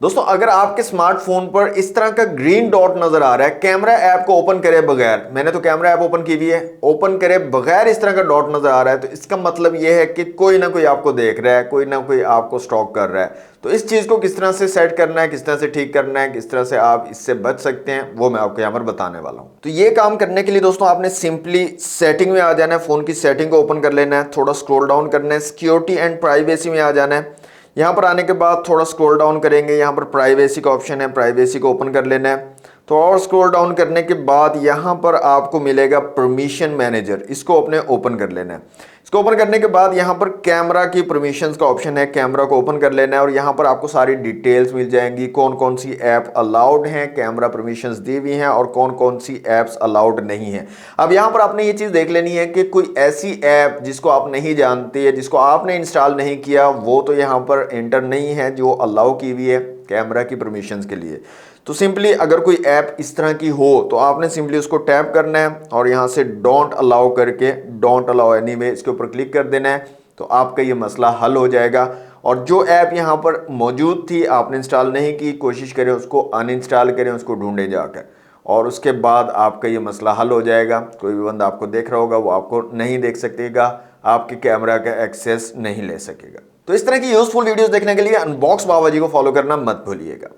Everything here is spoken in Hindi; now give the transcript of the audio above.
दोस्तों अगर आपके स्मार्टफोन पर इस तरह का ग्रीन डॉट नजर आ रहा है कैमरा ऐप को ओपन करे बगैर, मैंने तो कैमरा ऐप ओपन की हुई है, ओपन करे बगैर इस तरह का डॉट नजर आ रहा है, तो इसका मतलब यह है कि कोई ना कोई आपको देख रहा है, कोई ना कोई आपको स्टॉक कर रहा है। तो इस चीज को किस तरह से सेट करना है, किस तरह से ठीक करना है, किस तरह से आप इससे बच सकते हैं, वो मैं आपको यहाँ पर बताने वाला हूँ। तो ये काम करने के लिए दोस्तों आपने सिंपली सेटिंग में आ जाना है, फोन की सेटिंग को ओपन कर लेना है, थोड़ा स्क्रॉल डाउन करना है, सिक्योरिटी एंड प्राइवेसी में आ जाना है। यहाँ पर आने के बाद थोड़ा स्क्रॉल डाउन करेंगे, यहाँ पर प्राइवेसी का ऑप्शन है, प्राइवेसी को ओपन कर लेना है। तो और स्क्रॉल डाउन करने के बाद यहाँ पर आपको मिलेगा परमिशन मैनेजर, इसको अपने ओपन कर लेना है। इसको ओपन करने के बाद यहाँ पर कैमरा की परमिशंस का ऑप्शन है, कैमरा को ओपन कर लेना है और यहाँ पर आपको सारी डिटेल्स मिल जाएंगी, कौन कौन सी ऐप अलाउड हैं, कैमरा परमिशंस दी हुई हैं और कौन कौन सी ऐप्स अलाउड नहीं है। अब यहाँ पर आपने ये चीज़ देख लेनी है कि कोई ऐसी ऐप जिसको आप नहीं जानते है, जिसको आपने इंस्टॉल नहीं किया, वो तो यहाँ पर एंटर नहीं है जो अलाउ की हुई है कैमरा की परमिशंस के लिए। तो सिंपली अगर कोई ऐप इस तरह की हो तो आपने सिंपली उसको टैप करना है और यहाँ से डोंट अलाउ करके डोंट अलाउ एनीवे इसके ऊपर क्लिक कर देना है। तो आपका ये मसला हल हो जाएगा और जो ऐप यहाँ पर मौजूद थी आपने इंस्टॉल नहीं की, कोशिश करें उसको अनइंस्टॉल करें, उसको ढूंढे जाकर, और उसके बाद आपका ये मसला हल हो जाएगा। कोई भी बंदा आपको देख रहा होगा वो आपको नहीं देख सकेगा, आपके कैमरा का एक्सेस नहीं ले सकेगा। तो इस तरह की यूजफुल वीडियोस देखने के लिए अनबॉक्स बाबा जी को फॉलो करना मत भूलिएगा।